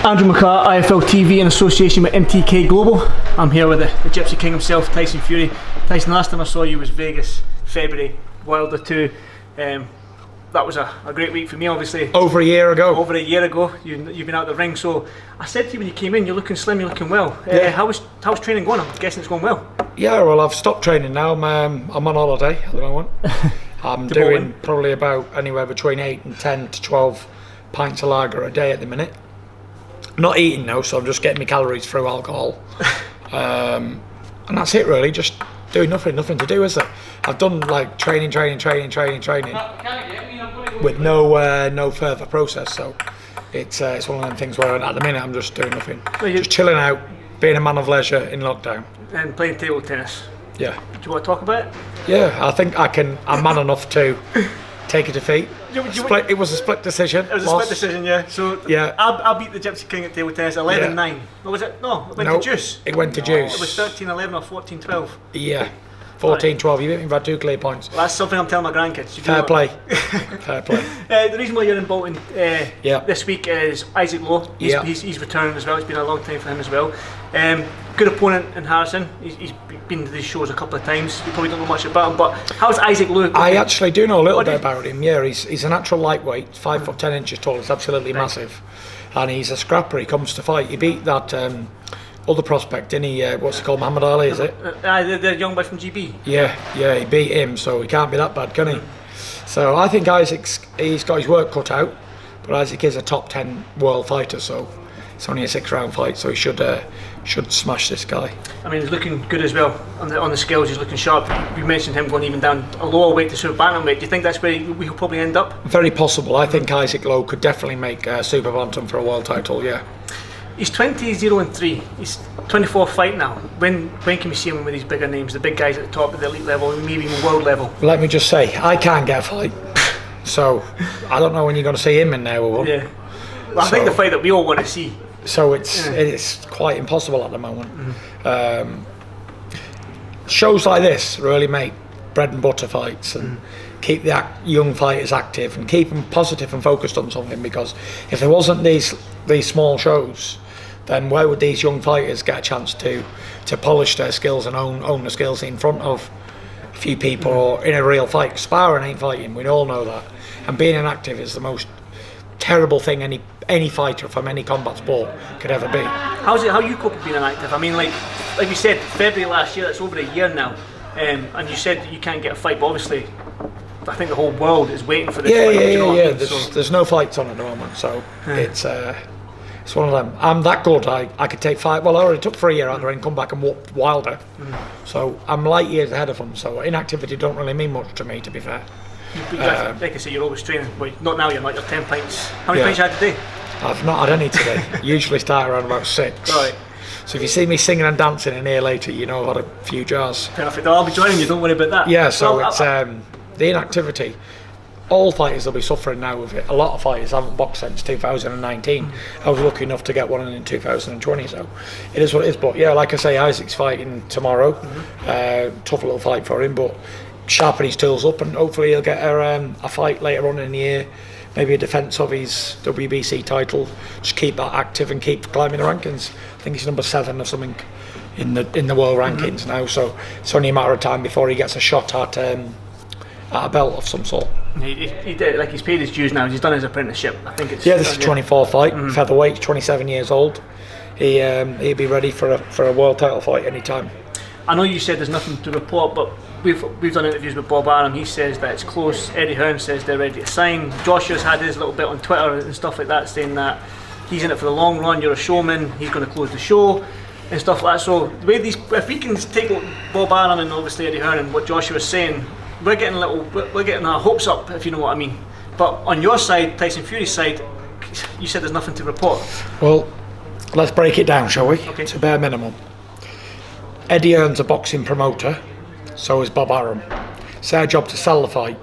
Andrew McCART, IFL TV in association with MTK Global. I'm here with the Gypsy King himself, Tyson Fury. Tyson, last time I saw you was Vegas, February, Wilder 2. That was a great week for me, obviously. Over a year ago. Over a year ago, you've been out the ring. So I said to you when you came in, you're looking slim, you're looking well. Yeah. How's training going? I'm guessing it's going well. Yeah, well, I've stopped training now. I'm on holiday at the moment. I'm doing probably about anywhere between 8 and 10 to 12 pints of lager a day at the minute. Not eating now, so I'm just getting my calories through alcohol. And that's it really, just doing nothing to do, is there? I've done like training with no further process, so it's one of them things where at the minute I'm just doing nothing. Just chilling out, being a man of leisure in lockdown. And playing table tennis. Yeah. Do you want to talk about it? Yeah, I think I'm man enough to take a defeat. It was a split decision. It was a split decision, yeah. So yeah, I beat the Gypsy King at table tennis 11-9. Or was it? No, it went to juice. It went to juice. It was 13-11 or 14-12. Yeah, 14-12. You beat me by 2 clear points. Well, that's something I'm telling my grandkids. Fair play. Fair play. The reason why you're in Bolton this week is Isaac Lowe. He's returning as well. It's been a long time for him as well. Good opponent in Harrison. He's been to these shows a couple of times. You probably don't know much about him, but how's Isaac Lowe? I actually do know a little bit about him. Yeah, he's a natural lightweight, 5 foot 10 inches tall. He's absolutely massive, and he's a scrapper. He comes to fight. He beat that other prospect, didn't he? What's he called? Muhammad Ali, is it? The young boy from GB. Yeah, he beat him, so he can't be that bad, can he? So I think he's got his work cut out, but Isaac is a top 10 world fighter, so it's only a 6-round fight, so he should smash this guy. I mean, he's looking good as well on the scales. He's looking sharp. You mentioned him going even down a lower weight to super bantamweight. Do you think that's where we'll probably end up? Very possible. I think Isaac Lowe could definitely make super bantam for a world title. Yeah. He's 20-0-3. He's 24th fight now. When can we see him with these bigger names, the big guys at the top of the elite level, maybe even world level? Let me just say, I can't get a fight, so I don't know when you're going to see him in there with one. Yeah. Well, I think the fight that we all want to see. So it's quite impossible at the moment. Shows like this really make bread and butter fights and keep the young fighters active and keep them positive and focused on something, because if there wasn't these small shows, then where would these young fighters get a chance to polish their skills and own the skills in front of a few people or in a real fight? Sparring ain't fighting, we all know that, and being inactive is the most terrible thing any fighter from any combat sport could ever be. How you cope with being inactive? I mean, like we said, February last year, that's over a year now, and you said that you can't get a fight, but obviously I think the whole world is waiting for this fight. There's no fights on at the moment, so it's one of them. I'm that good, I could take 5, well I already took 3 years out there and come back and whoop Wilder, so I'm light years ahead of them, so inactivity don't really mean much to me, to be fair. Like I say, you're always training, but not now, you're 10 pints. How many pints you had today? I've not had any today. Usually start around about 6. Right. So if you see me singing and dancing in here later, you know I've had a few jars. Perfect. I'll be joining you, don't worry about that. Yeah, so it's the inactivity. All fighters will be suffering now with it. A lot of fighters haven't boxed since 2019. I was lucky enough to get one in 2020, so it is what it is. But yeah, like I say, Isaac's fighting tomorrow. Tough little fight for him, but sharpen his tools up, and hopefully he'll get a fight later on in the year, maybe a defence of his WBC title. Just keep that active and keep climbing the rankings. I think he's number 7 or something in the world rankings now, so it's only a matter of time before he gets a shot at a belt of some sort. He did, like, he's paid his dues now. He's done his apprenticeship. I think it's this is 24th fight, featherweight, 27 years old. He'll be ready for a world title fight anytime. I know you said there's nothing to report, but we've done interviews with Bob Arum. He says that it's close. Eddie Hearn says they're ready to sign. Joshua's had his little bit on Twitter and stuff like that, saying that he's in it for the long run. You're a showman. He's going to close the show and stuff like that. So the way if we can take Bob Arum and obviously Eddie Hearn and what Joshua's saying, we're getting our hopes up, if you know what I mean. But on your side, Tyson Fury's side, you said there's nothing to report. Well, let's break it down, shall we? Okay. It's a bare minimum. Eddie Hearn's a boxing promoter, so is Bob Arum. It's their job to sell the fight.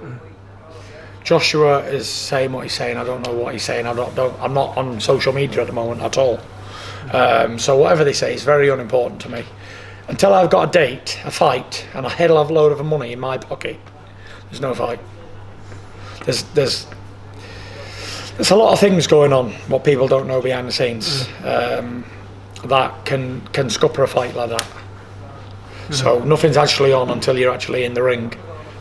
Joshua is saying what he's saying. I don't know what he's saying. I'm not on social media at the moment at all. So whatever they say is very unimportant to me. Until I've got a date, a fight, and a hell of a load of money in my pocket, there's no fight. There's a lot of things going on, what people don't know behind the scenes, that can scupper a fight like that. So nothing's actually on until you're actually in the ring.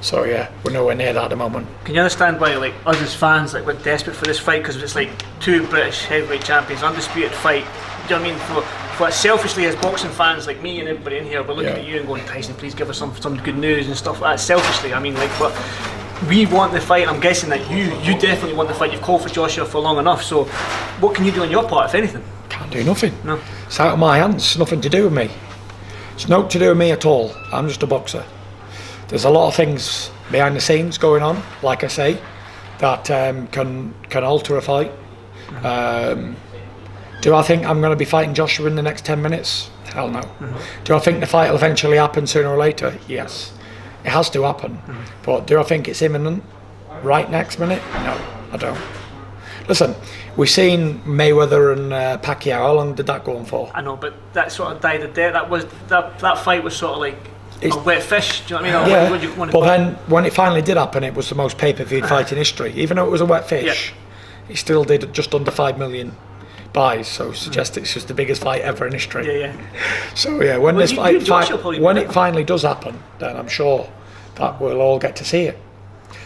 So yeah, we're nowhere near that at the moment. Can you understand why, like, us as fans, like, we're desperate for this fight, because it's like two British heavyweight champions, undisputed fight. Do you know what I mean? For selfishly, as boxing fans like me and everybody in here, we're looking at you and going, Tyson, please give us some good news and stuff like that. Selfishly, I mean, like, but we want the fight. I'm guessing that you definitely want the fight. You've called for Joshua for long enough. So, what can you do on your part, if anything? Can't do nothing. No. It's out of my hands. Nothing to do with me. It's nothing to do with me at all. I'm just a boxer. There's a lot of things behind the scenes going on, like I say, that can alter a fight. Do I think I'm going to be fighting Joshua in the next 10 minutes? Hell no. Do I think the fight will eventually happen sooner or later? Yes. It has to happen. But do I think it's imminent right next minute? No, I don't. Listen, we've seen Mayweather and Pacquiao. How long did that go on for? I know, but that sort of died a death. That fight was sort of like a wet fish. Do you know what I mean? Yeah. But then when it finally did happen, it was the most pay-per-view fight in history. Even though it was a wet fish, it still did just under 5 million buys. So suggest it's just the biggest fight ever in history. Yeah. So yeah, when this when it finally does happen, then I'm sure that we'll all get to see it.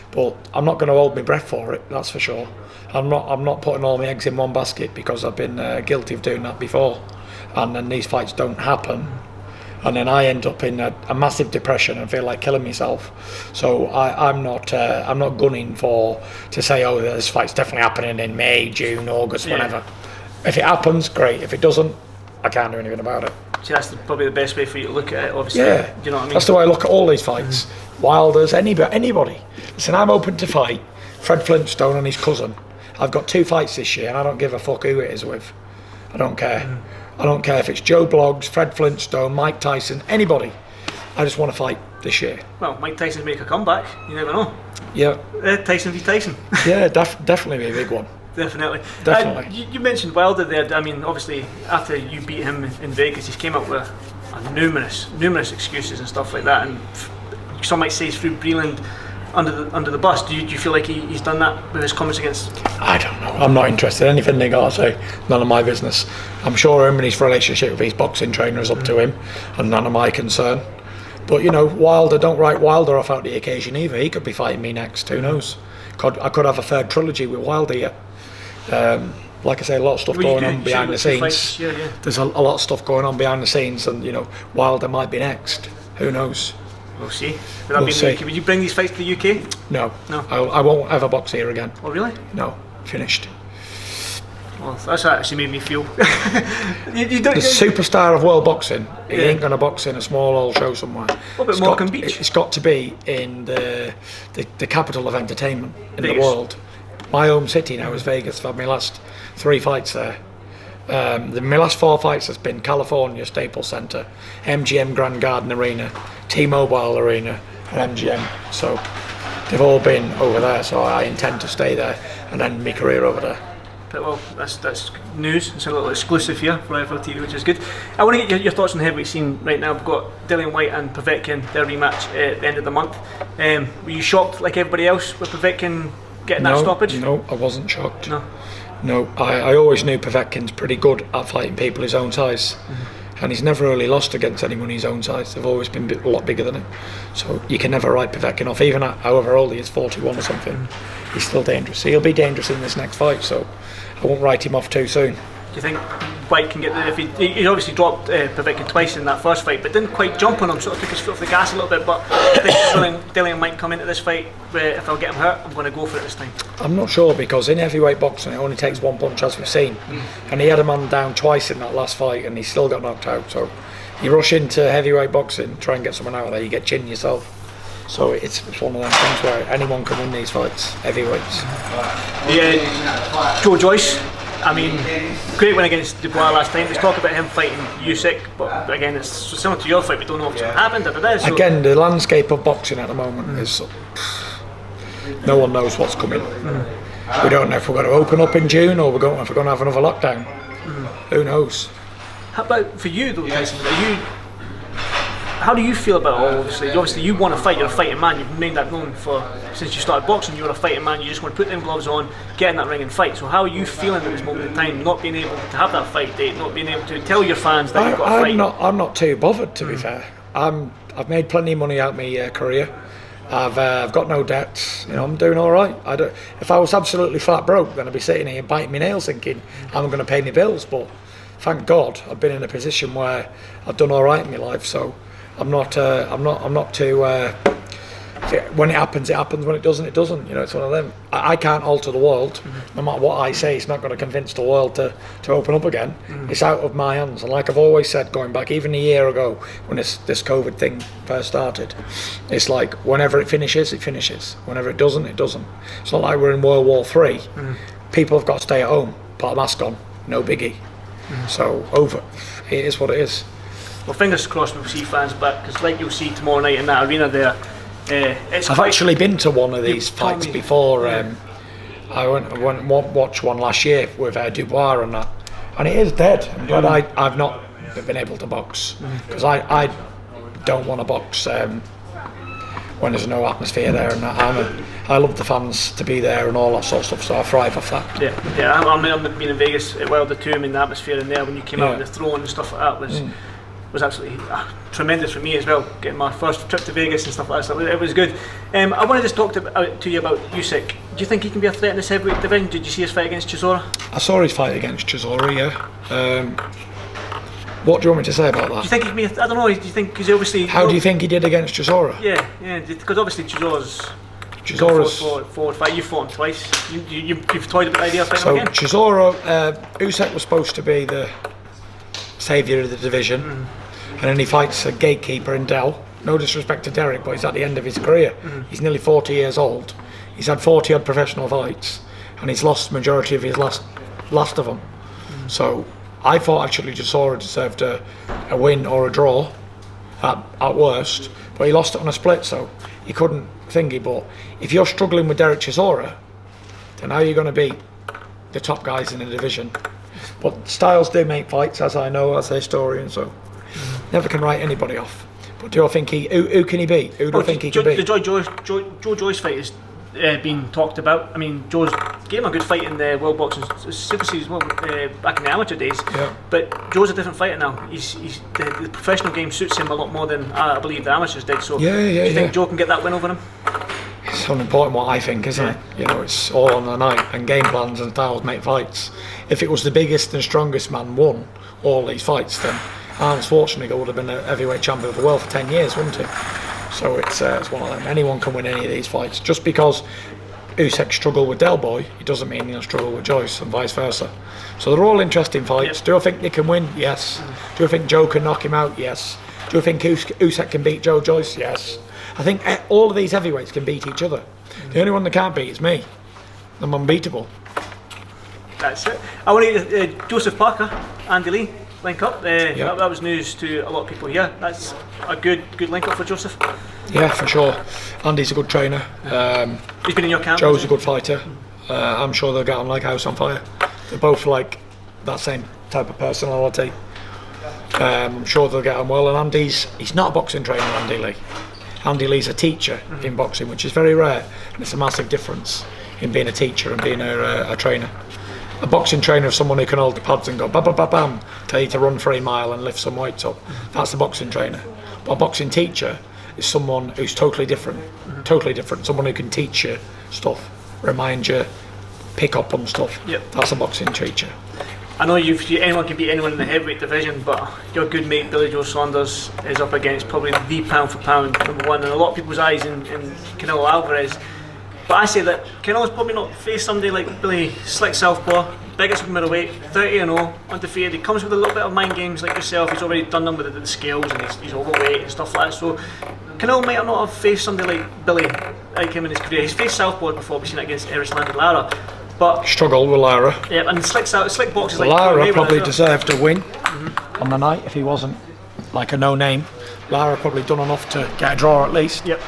But I'm not going to hold my breath for it. That's for sure. I'm not putting all my eggs in one basket, because I've been guilty of doing that before, and then these fights don't happen, and then I end up in a massive depression and feel like killing myself. So I'm not gunning to say, oh, this fight's definitely happening in May, June, August, whenever. If it happens, great. If it doesn't, I can't do anything about it. See, that's probably the best way for you to look at it, obviously. Yeah, do you know what I mean? That's the way I look at all these fights. Wilders, anybody. Listen, I'm open to fight Fred Flintstone and his cousin. I've got 2 fights this year, and I don't give a fuck who it is with. I don't care. I don't care if it's Joe Bloggs, Fred Flintstone, Mike Tyson, anybody. I just want to fight this year. Well, Mike Tyson's make a comeback. You never know. Yeah. Tyson v Tyson. Yeah, definitely be a big one. Definitely. You mentioned Wilder there. I mean, obviously, after you beat him in Vegas, he's came up with numerous excuses and stuff like that. And some might say he's threw Breland under the bus. Do you feel like he's done that with his comments against? I don't know. I'm not interested. Anything they got to say, none of my business. I'm sure him and his relationship with his boxing trainer is up to him, and none of my concern. But you know, Wilder, don't write Wilder off out the occasion either. He could be fighting me next. Who knows? I could have a third trilogy with Wilder yet. Like I say, a lot of stuff going on behind the scenes. There's a lot of stuff going on behind the scenes, and you know, Wilder might be next. Who knows? We'll see. We'll see. Would you bring these fights to the UK? No. I won't ever box here again. Oh really? No, finished. Well, that's actually made me feel. The superstar of world boxing, he ain't going to box in a small old show somewhere. What about Morecambe Beach? It's got to be in the capital of entertainment in Vegas. The world. My home city now is Vegas. I've had my last 3 fights there. My last 4 fights has been California Staples Center, MGM Grand Garden Arena, T-Mobile Arena, and MGM. So they've all been over there. So I intend to stay there and end my career over there. But well, that's news. It's a little exclusive here for Live TV, which is good. I want to get your thoughts on the heavyweight scene right now. We've got Dillian Whyte and Povetkin, their rematch at the end of the month. Were you shocked, like everybody else, with Povetkin getting that stoppage? No, I wasn't shocked. No, I always knew Povetkin's pretty good at fighting people his own size. And he's never really lost against anyone his own size. They've always been a lot bigger than him. So you can never write Povetkin off, even at however old he is, 41 or something. He's still dangerous. He'll be dangerous in this next fight, so I won't write him off too soon. Do you think Whyte can get there? If he obviously dropped Povetkin twice in that first fight, but didn't quite jump on him, sort of took his foot off the gas a little bit. But I think Dillian might come into this fight where if I'll get him hurt, I'm going to go for it this time. I'm not sure, because in heavyweight boxing it only takes one punch, as we've seen. And he had a man down twice in that last fight and he still got knocked out. So you rush into heavyweight boxing, try and get someone out of there, you get chinned yourself. So it's one of them things where anyone can win these fights, heavyweights. Joe Joyce, I mean, great win against Dubois last time. Let's talk about him fighting Usyk, but again, it's similar to your fight. We don't know if it's going to happen. So again, the landscape of boxing at the moment is no one knows what's coming. We don't know if we're going to open up in June or if we're going to have another lockdown. Who knows? How about for you though, Tyson? How do you feel about it all? Obviously, you want to fight. You're a fighting man. You've made that known since you started boxing. You're a fighting man. You just want to put them gloves on, get in that ring and fight. So how are you feeling at this moment in time, not being able to have that fight date, not being able to tell your fans that you've got to fight? I'm not too bothered, to be fair. I've made plenty of money out of my career. I've got no debts. I'm doing all right. If I was absolutely flat broke, then I'd be sitting here biting my nails, thinking I'm going to pay my bills. But thank God, I've been in a position where I've done all right in my life. So I'm not too. When it happens, it happens. When it doesn't, it doesn't. It's one of them. I can't alter the world. No matter what I say, it's not going to convince the world to open up again. It's out of my hands. And like I've always said, going back even a year ago when this COVID thing first started, it's like whenever it finishes, it finishes. Whenever it doesn't, it doesn't. It's not like we're in World War III. People have got to stay at home, put a mask on, no biggie. So it is what it is. Well, fingers crossed we'll see fans back, because like you'll see tomorrow night in that arena there. I've actually been to one of these fights before. I went and watched one last year with Dubois and that, and it is dead. I'm glad I've not been able to box, because I don't want to box when there's no atmosphere there and that. I love the fans to be there and all that sort of stuff, so I thrive off that. Yeah. I've been in Vegas at Wilder too. I mean, the atmosphere in there when you came out with the throne and stuff like that was absolutely tremendous for me as well, getting my first trip to Vegas and stuff like that, so it was good. I want to just talk to you about Usyk. Do you think he can be a threat in this heavyweight division? Did you see his fight against Chisora? I saw his fight against Chisora, yeah. What do you want me to say about that? Do you think he can be I don't know, do you think, because obviously... How do you think he did against Chisora? Yeah, because obviously Chisora's forward fight. You fought him twice. You've toyed about the idea of fighting him again? So Chisora, Usyk was supposed to be the saviour of the division, and then he fights a gatekeeper in Dell. No disrespect to Derek, but he's at the end of his career. He's nearly 40 years old. He's had 40 odd professional fights, and he's lost the majority of his last of them. So I thought actually Chisora deserved a win or a draw at worst, but he lost it on a split, so he couldn't thingy. But if you're struggling with Derek Chisora, then how are you going to beat the top guys in the division? But styles do make fights, as I know, as a historian, so never can write anybody off. But do I think who can he beat? Who do I think he can beat? The Joe Joyce fight is being talked about. I mean, Joe's gave him a good fight in the World Boxing Super Series back in the amateur days. Yeah. But Joe's a different fighter now. The professional game suits him a lot more than I believe the amateurs did. So do you think Joe can get that win over him? It's unimportant what I think, isn't it? It's all on the night, and game plans and styles make fights. If it was the biggest and strongest man won all these fights, then Arnold Schwarzenegger would have been a heavyweight champion of the world for 10 years, wouldn't he? So it's one of them. Anyone can win any of these fights. Just because Usyk struggled with Del Boy, it doesn't mean he'll struggle with Joyce, and vice versa. So they're all interesting fights. Yep. Do I think they can win? Yes. Do I think Joe can knock him out? Yes. Do I think Usyk can beat Joe Joyce? Yes. I think all of these heavyweights can beat each other. The only one that can't beat is me. I'm unbeatable. That's it. I want to Joseph Parker, Andy Lee link up. That was news to a lot of people here. That's a good link up for Joseph. Yeah, for sure. Andy's a good trainer. He's been in your camp. Joe's a good fighter. I'm sure they'll get on like house on fire. They're both like that same type of personality. I'm sure they'll get on well. And he's not a boxing trainer, Andy Lee. Andy Lee's a teacher in boxing, which is very rare, and it's a massive difference in being a teacher and being a trainer. A boxing trainer is someone who can hold the pads and go bam, bam, bam, bam, tell you to run for a mile and lift some weights up. That's a boxing trainer. But a boxing teacher is someone who's totally different. Someone who can teach you stuff, remind you, pick up on stuff. Yep. That's a boxing teacher. I know anyone can beat anyone in the heavyweight division, but your good mate Billy Joe Saunders is up against probably the pound for pound number one in a lot of people's eyes in Canelo Alvarez. But I say that Canelo's probably not faced somebody like Billy, slick southpaw, biggest middleweight, 30-0, undefeated. He comes with a little bit of mind games like yourself. He's already done them with the scales, and he's overweight and stuff like that. So Canelo might not have faced somebody like Billy like him in his career. He's faced southpaws before. We've seen it against Erislandy Lara. But struggled with Lara. Yeah, and slick boxes like Lara probably deserved a win on the night if he wasn't like a no-name. Lara probably done enough to get a draw at least. Yep.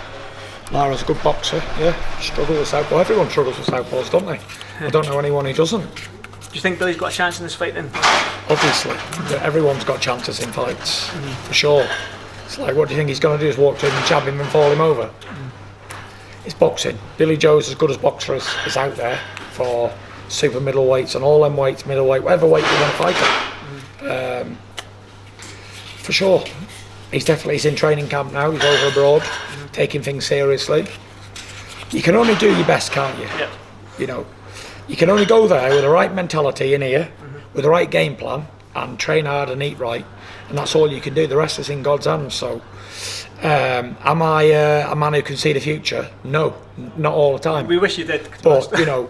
Lara's a good boxer. Yeah, struggle with southpaw. Everyone struggles with southpaws, don't they? I don't know anyone who doesn't. Do you think Billy's got a chance in this fight then? Obviously, everyone's got chances in fights for sure. It's like, what do you think he's going to do? Is walk to him and jab him and fall him over? It's boxing. Billy Joe's as good as boxer is out there for super middleweights and all them weights, middleweight, whatever weight you want to fight at. For sure. He's in training camp now. He's over abroad, taking things seriously. You can only do your best, can't you? Yeah. You know, you can only go there with the right mentality in here, with the right game plan, and train hard and eat right, and that's all you can do. The rest is in God's hands. So, am I a man who can see the future? No, not all the time. We wish you did. But you know,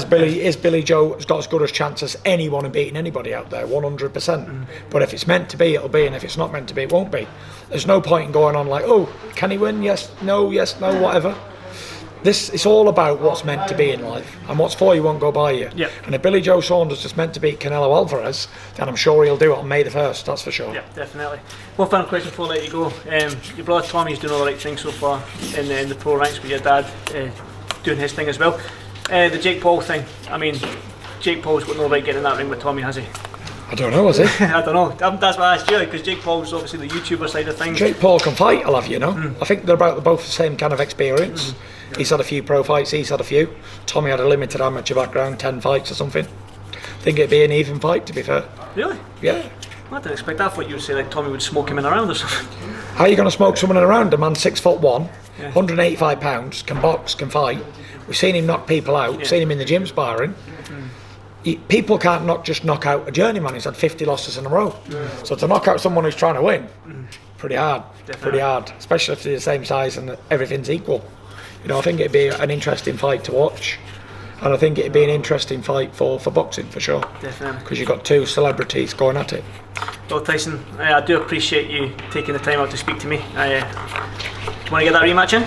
Billy Joe has got as good a chance as anyone of beating anybody out there, 100%. But if it's meant to be, it'll be, and if it's not meant to be, it won't be. There's no point in going on like, oh, can he win? Yes, no, whatever. It's all about what's meant to be in life, and what's for you won't go by you. Yep. And if Billy Joe Saunders is meant to beat Canelo Alvarez, then I'm sure he'll do it on May the 1st, that's for sure. Yeah, definitely. One final question before I let you go. Your brother Tommy's doing all the right things so far in the pro ranks, with your dad doing his thing as well. The Jake Paul thing, I mean, Jake Paul's got no right getting in that ring with Tommy, has he? I don't know, has he? I don't know. That's why I asked you, because Jake Paul's obviously the YouTuber side of things. Jake Paul can fight, I'll have you know. I think they're both the same kind of experience. He's had a few pro fights, he's had a few. Tommy had a limited amateur background, 10 fights or something. I think it'd be an even fight, to be fair. Really? Yeah. I didn't expect that. I thought you would say like Tommy would smoke him in around or something. How are you going to smoke someone in around? A man 6'1", 185 pounds, can box, can fight. We've seen him knock people out, we've seen him in the gym sparring. People can't just knock out a journeyman who's had 50 losses in a row. So to knock out someone who's trying to win, pretty hard. Definitely. Pretty hard, especially if they're the same size and everything's equal. You know, I think it'd be an interesting fight to watch, and I think it'd be an interesting fight for boxing for sure. Definitely. Because you've got two celebrities going at it. Well, Tyson, I do appreciate you taking the time out to speak to me. Do you want to get that rematch in?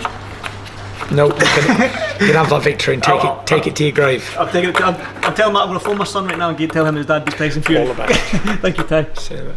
No, you can have that victory and take it to your grave. I'm telling Matt I'm going to phone my son right now and tell him his dad beat Tyson Fury. All the best. Thank you, Ty. See you, mate.